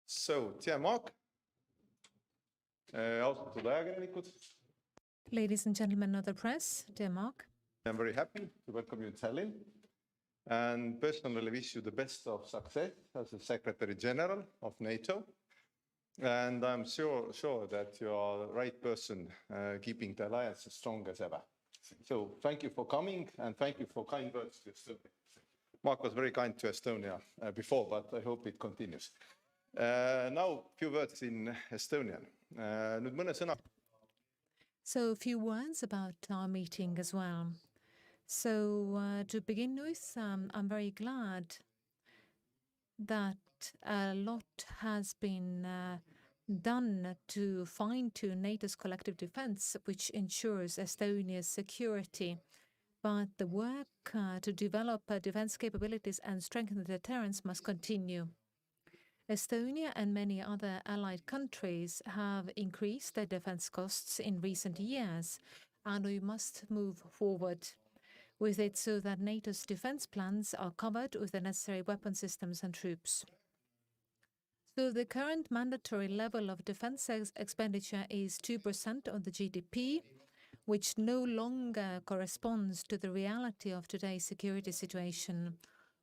So, dear Mark, austatud ajakirjanikud, Ladies and gentlemen of the press, dear Mark, I'm very happy to welcome you in Tallinn and personally wish you the best of success as the Secretary General of NATO. And I'm sure that you are the right person keeping the alliance as strong as ever. So thank you for coming and thank you for kind words to Estonia. Mark was very kind to Estonia before, but I hope it continues. Now, a few words in Estonian. Nüüd mõne sõna. So a few words about our meeting as well. So to begin with, I'm very glad that a lot has been done to fine-tune NATO's collective defense, which ensures Estonia's security. But the work to develop defense capabilities and strengthen deterrence must continue. Estonia and many other allied countries have increased their defense costs in recent years, and we must move forward with it so that NATO's defense plans are covered with the necessary weapon systems and troops. So the current mandatory level of defense expenditure is 2% of the GDP, which no longer corresponds to the reality of today's security situation.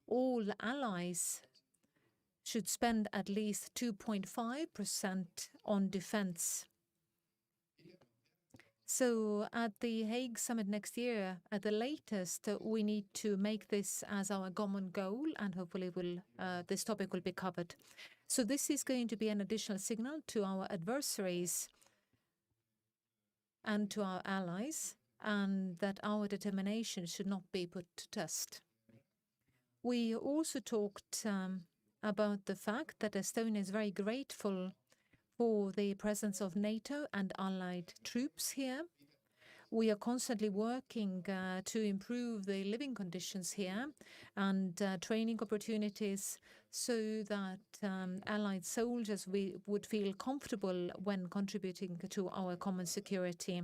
All allies should spend at least 2.5% on defense. So at the Hague summit next year, at the latest, we need to make this as our common goal, and hopefully this topic will be covered. So this is going to be an additional signal to our adversaries and to our allies, and that our determination should not be put to test. We also talked about the fact that Estonia is very grateful for the presence of NATO and allied troops here. We are constantly working to improve the living conditions here and training opportunities so that allied soldiers would feel comfortable when contributing to our common security.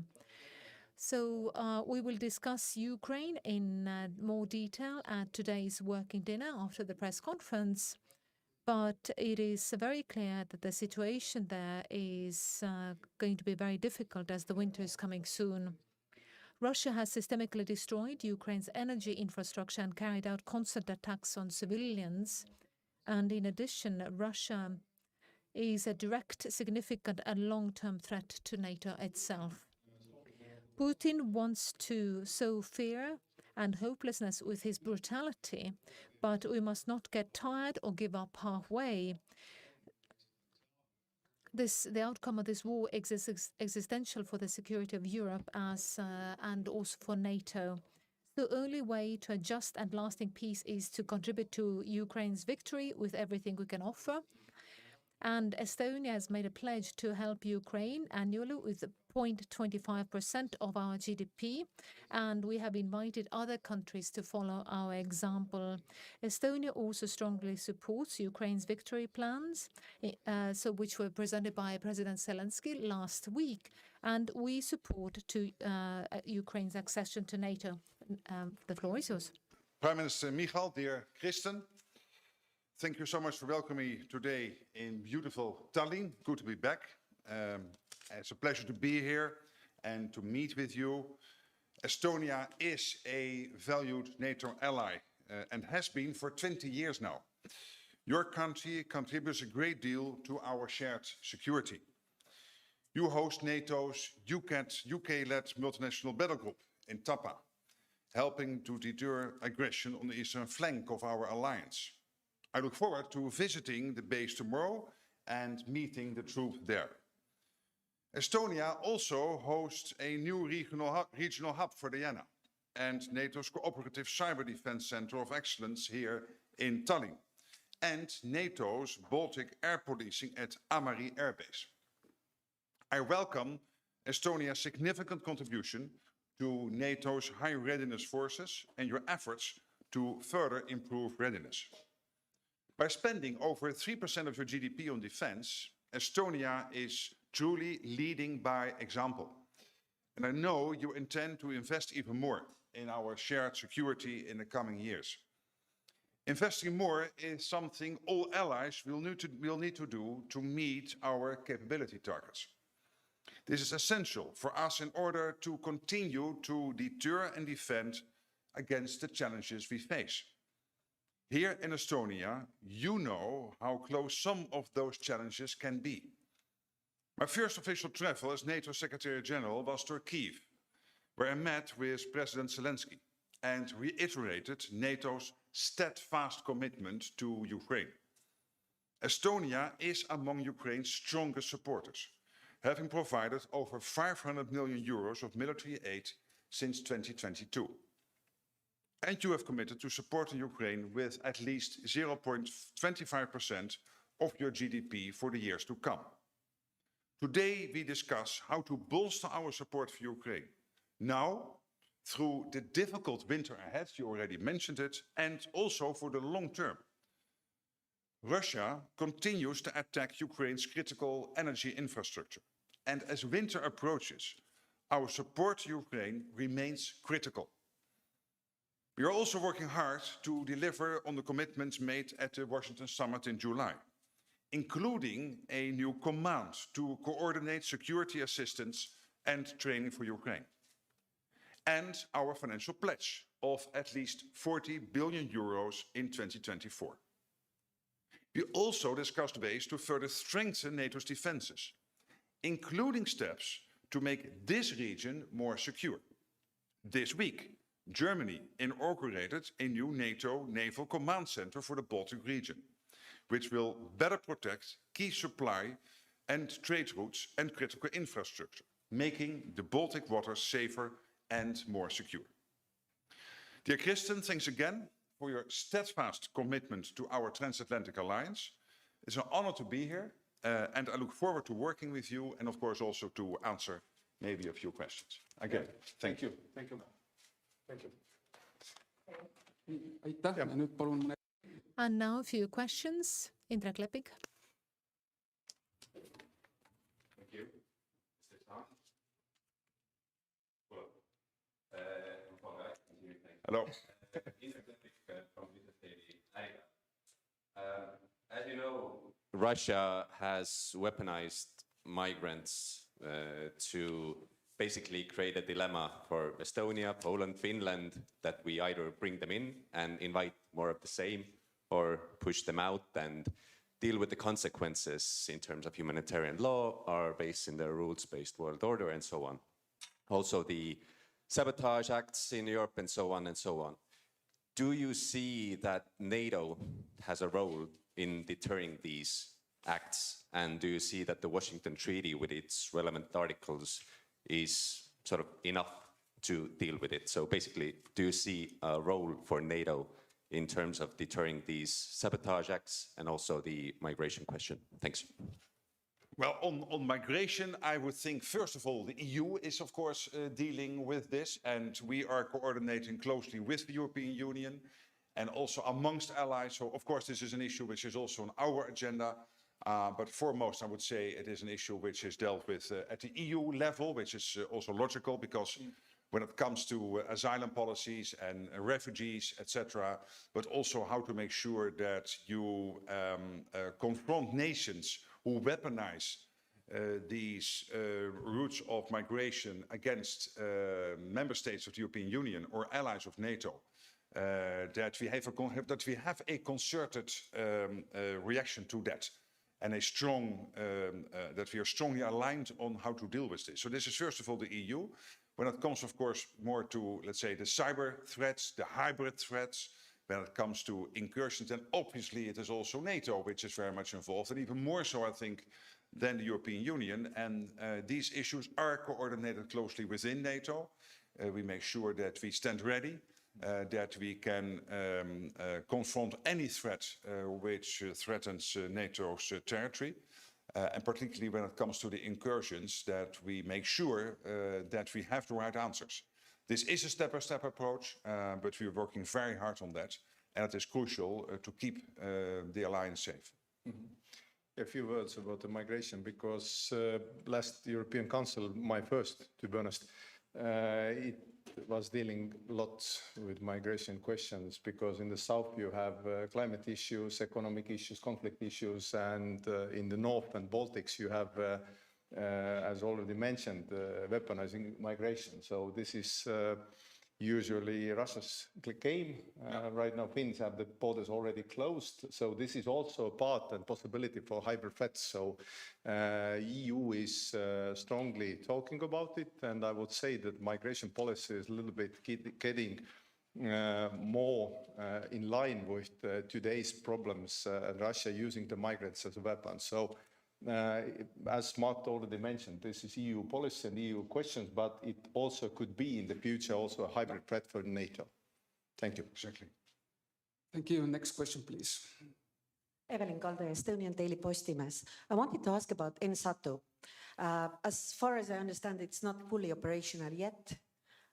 So we will discuss Ukraine in more detail at today's working dinner after the press conference. But it is very clear that the situation there is going to be very difficult as the winter is coming soon. Russia has systemically destroyed Ukraine's energy infrastructure and carried out constant attacks on civilians. And in addition, Russia is a direct, significant and long-term threat to NATO itself. Putin wants to sow fear and hopelessness with his brutality, but we must not get tired or give up halfway. The outcome of this war is existential for the security of Europe and also for NATO. The only way to a just and lasting peace is to contribute to Ukraine's victory with everything we can offer. And Estonia has made a pledge to help Ukraine annually with 0.25% of our GDP, and we have invited other countries to follow our example. Estonia also strongly supports Ukraine's victory plans, which were presented by President Zelensky last week, and we support Ukraine's accession to NATO. The floor is yours. Prime Minister Michal, dear Kristen, thank you so much for welcoming me today in beautiful Tallinn. Good to be back. It's a pleasure to be here and to meet with you. Estonia is a valued NATO ally and has been for 20 years now. Your country contributes a great deal to our shared security. You host NATO's UK-led multinational battle group in Tapa, helping to deter aggression on the eastern flank of our alliance. I look forward to visiting the base tomorrow and meeting the troops there. Estonia also hosts a new regional hub for Diana and NATO's cooperative cyber defense center of excellence here in Tallinn and NATO's Baltic air policing at Amari Air Base. I welcome Estonia's significant contribution to NATO's high readiness forces and your efforts to further improve readiness. By spending over 3% of your GDP on defense, Estonia is truly leading by example. And I know you intend to invest even more in our shared security in the coming years. Investing more is something all allies will need to do to meet our capability targets. This is essential for us in order to continue to deter and defend against the challenges we face. Here in Estonia, you know how close some of those challenges can be. My first official travel as NATO Secretary General was to Kyiv, where I met with President Zelensky and reiterated NATO's steadfast commitment to Ukraine. Estonia is among Ukraine's strongest supporters, having provided over 500 million euros of military aid since 2022. And you have committed to supporting Ukraine with at least 0.25% of your GDP for the years to come. Today we discuss how to bolster our support for Ukraine. Now, through the difficult winter ahead, you already mentioned it, and also for the long term. Russia continues to attack Ukraine's critical energy infrastructure. And as winter approaches, our support to Ukraine remains critical. We are also working hard to deliver on the commitments made at the Washington summit in July, including a new command to coordinate security assistance and training for Ukraine, and our financial pledge of at least 40 billion euros in 2024. We also discussed ways to further strengthen NATO's defenses, including steps to make this region more secure. This week, Germany inaugurated a new NATO Naval Command Center for the Baltic region, which will better protect key supply and trade routes and critical infrastructure, making the Baltic waters safer and more secure. Dear Kristen, thanks again for your steadfast commitment to our transatlantic alliance. It's an honor to be here, and I look forward to working with you and, of course, also to answer maybe a few questions. Again, thank you. Thank you. Thank you. Aitäh ja nüüd palun mõne... And now a few questions. Indrek Lepik. Thank you. Hello. As you know, Russia has weaponized migrants to basically create a dilemma for Estonia, Poland, Finland, that we either bring them in and invite more of the same or push them out and deal with the consequences in terms of humanitarian law or based in the rules-based world order and so on. Also the sabotage acts in Europe and so on and so on. Do you see that NATO has a role in deterring these acts? And do you see that the Washington Treaty with its relevant articles is sort of enough to deal with it? So basically, do you see a role for NATO in terms of deterring these sabotage acts and also the migration question? Thanks. Well, on migration, I would think, first of all, the EU is, of course, dealing with this, and we are coordinating closely with the European Union and also amongst allies. So, of course, this is an issue which is also on our agenda. But foremost, I would say it is an issue which is dealt with at the EU level, which is also logical because when it comes to asylum policies and refugees, etc., but also how to make sure that you confront nations who weaponize these routes of migration against member states of the European Union or allies of NATO, that we have a concerted reaction to that. And that we are strongly aligned on how to deal with this. So this is first of all the EU. When it comes, of course, more to, let's say, the cyber threats, the hybrid threats, when it comes to incursions, then obviously it is also NATO which is very much involved, and even more so, I think, than the European Union. And these issues are coordinated closely within NATO. We make sure that we stand ready, that we can confront any threat which threatens NATO's territory, and particularly when it comes to the incursions, that we make sure that we have the right answers. This is a step-by-step approach, but we're working very hard on that, and it is crucial to keep the alliance safe. Mm-hmm. A few words about the migration, because last European Council, my first, to be honest, it was dealing a lot with migration questions because in the south you have climate issues, economic issues, conflict issues, and in the north and Baltics you have, as already mentioned, weaponizing migration. So this is usually Russia's game. Right now Finns have the borders already closed. So this is also a part and possibility for hybrid threats. So EU is strongly talking about it. And I would say that migration policy is a little bit getting more in line with today's problems and Russia using the migrants as a weapon. So as Mart already mentioned, this is EU policy and EU questions, but it also could be in the future also a hybrid threat for NATO. Thank you. Exactly. Thank you. Next question, please. Evelyn Kalde, Estonian Daily Postimees. I wanted to ask about NSATO. As far as I understand, it's not fully operational yet.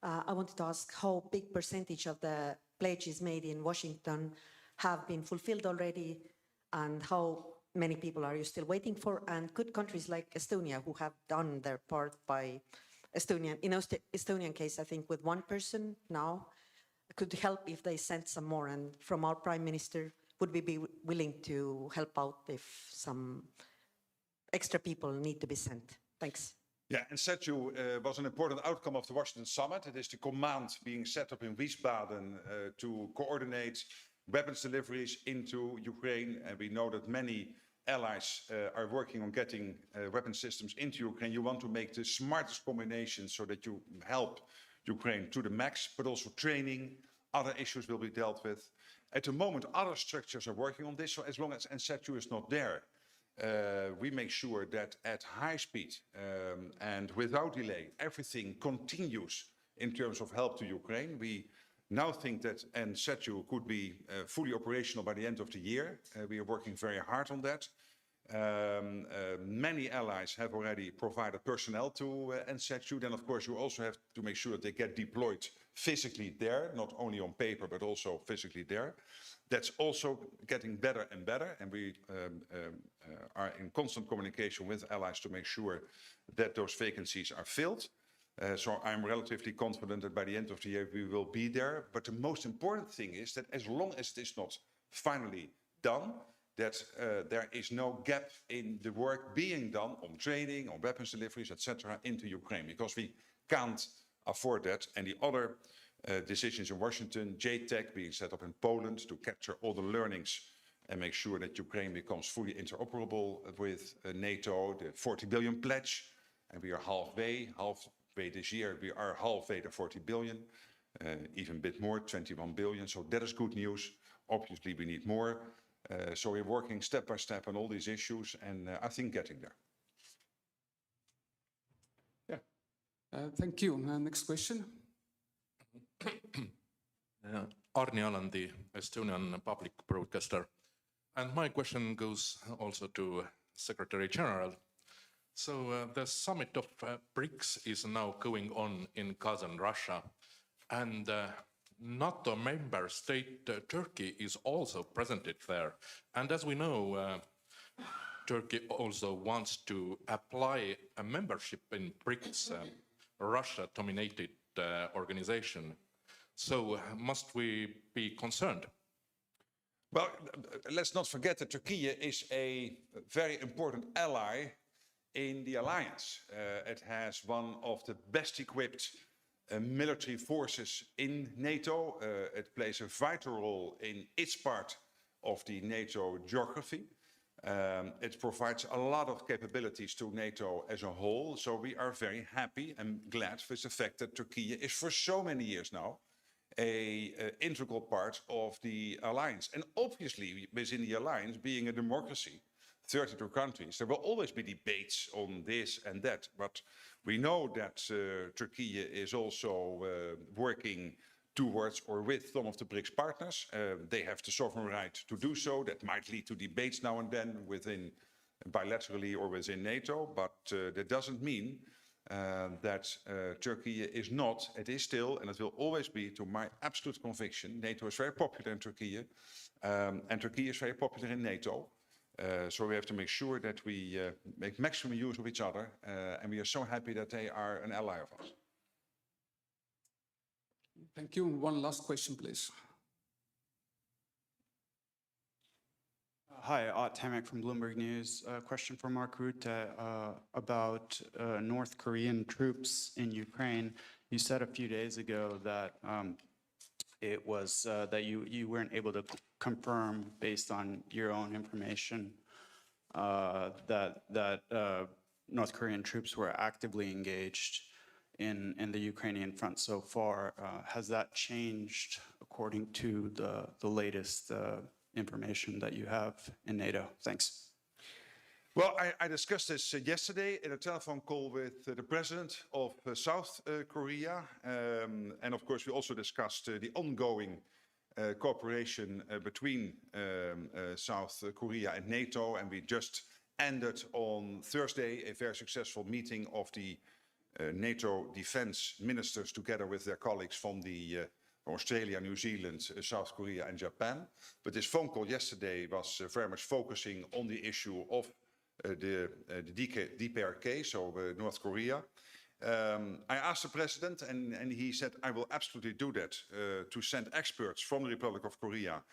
I wanted to ask how big percentage of the pledges made in Washington have been fulfilled already, and how many people are you still waiting for? And could countries like Estonia, who have done their part by Estonian case, I think with one person now, could help if they sent some more? And from our Prime Minister, would we be willing to help out if some extra people need to be sent? Thanks. Yeah, and NSATU was an important outcome of the Washington summit. It is the command being set up in Wiesbaden to coordinate weapons deliveries into Ukraine. And we know that many allies are working on getting weapon systems into Ukraine. You want to make the smartest combination so that you help Ukraine to the max, but also training. Other issues will be dealt with. At the moment, other structures are working on this. So as long as NSATU is not there, we make sure that at high speed and without delay, everything continues in terms of help to Ukraine. We now think that NSATU could be fully operational by the end of the year. We are working very hard on that. Many allies have already provided personnel to NSATU. Then, of course, you also have to make sure that they get deployed physically there, not only on paper, but also physically there. That's also getting better and better. And we are in constant communication with allies to make sure that those vacancies are filled. So I'm relatively confident that by the end of the year we will be there. But the most important thing is that as long as it is not finally done, that there is no gap in the work being done on training, on weapons deliveries, etc., into Ukraine, because we can't afford that. And the other decisions in Washington, JTAC being set up in Poland to capture all the learnings and make sure that Ukraine becomes fully interoperable with NATO, the 40 billion pledge, and we are halfway this year, we are halfway the 40 billion, even a bit more, 21 billion. So that is good news. Obviously, we need more. So we're working step by step on all these issues, and I think getting there. Yeah. Thank you. Next question. Arni Alandi, Estonian public broadcaster. And my question goes also to Secretary General. So the summit of BRICS is now going on in Kazan, Russia, and NATO member state Turkey is also presented there. And as we know, Turkey also wants to apply a membership in BRICS, Russia-dominated organization. So must we be concerned? Well, let's not forget that Turkey is a very important ally in the alliance. It has one of the best equipped military forces in NATO. It plays a vital role in its part of the NATO geography. It provides a lot of capabilities to NATO as a whole. So we are very happy and glad with the fact that Turkey is for so many years now an integral part of the alliance. And obviously within the alliance, being a democracy, 32 countries, there will always be debates on this and that. But we know that Turkey is also working towards or with some of the BRICS partners. They have the sovereign right to do so. That might lead to debates now and then within bilaterally or within NATO. But that doesn't mean that Turkey is not, it is still, and it will always be, to my absolute conviction, NATO is very popular in Turkey, and Turkey is very popular in NATO. So we have to make sure that we make maximum use of each other, and we are so happy that they are an ally of us. Thank you. One last question, please. Hi, Ott Tamek from Bloomberg News. A question for Mark Rutte about North Korean troops in Ukraine. You said a few days ago that it was that you weren't able to confirm, based on your own information, that North Korean troops were actively engaged in the Ukrainian front so far. Has that changed according to the latest information that you have in NATO? Thanks. Well, I discussed this yesterday in a telephone call with the president of South Korea. And of course, we also discussed the ongoing cooperation between South Korea and NATO. And we just ended on Thursday a very successful meeting of the NATO defense ministers together with their colleagues from Australia, New Zealand, South Korea and Japan. But this phone call yesterday was very much focusing on the issue of the DPRK, so North Korea. I asked the president and he said, I will absolutely do that, to send experts from the Republic of Korea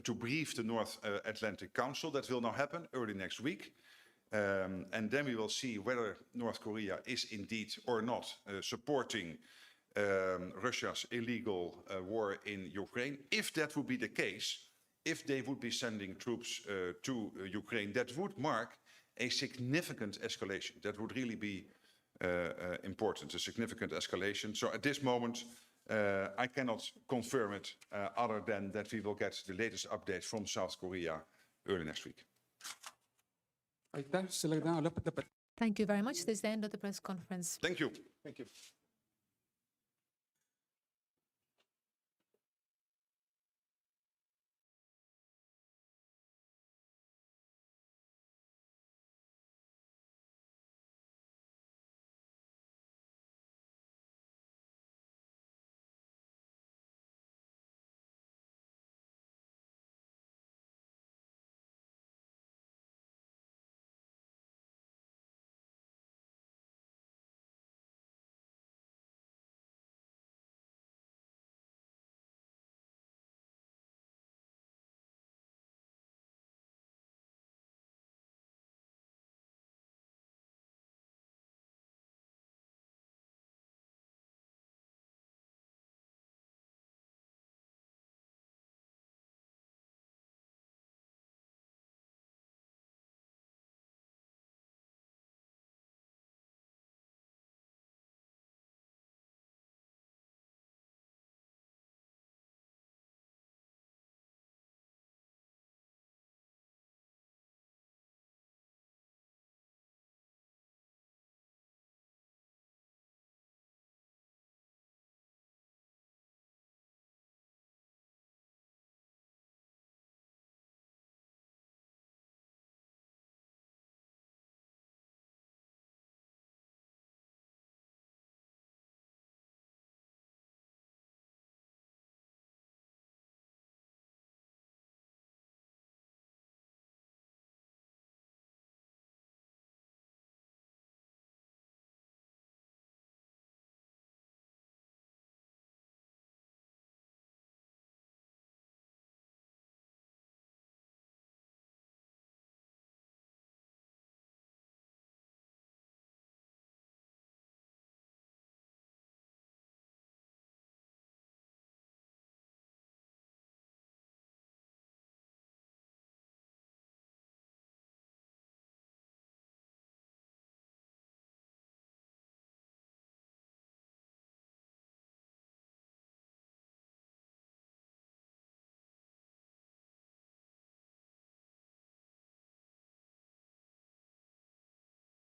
to brief the North Atlantic Council. That will now happen early next week. And then we will see whether North Korea is indeed or not supporting Russia's illegal war in Ukraine. If that would be the case, if they would be sending troops to Ukraine, that would mark a significant escalation. That would really be important, a significant escalation. So at this moment, I cannot confirm it other than that we will get the latest update from South Korea early next week. Aitäh, sellega täna lõpetab. Thank you very much. This is the end of the press conference. Thank you. Thank you.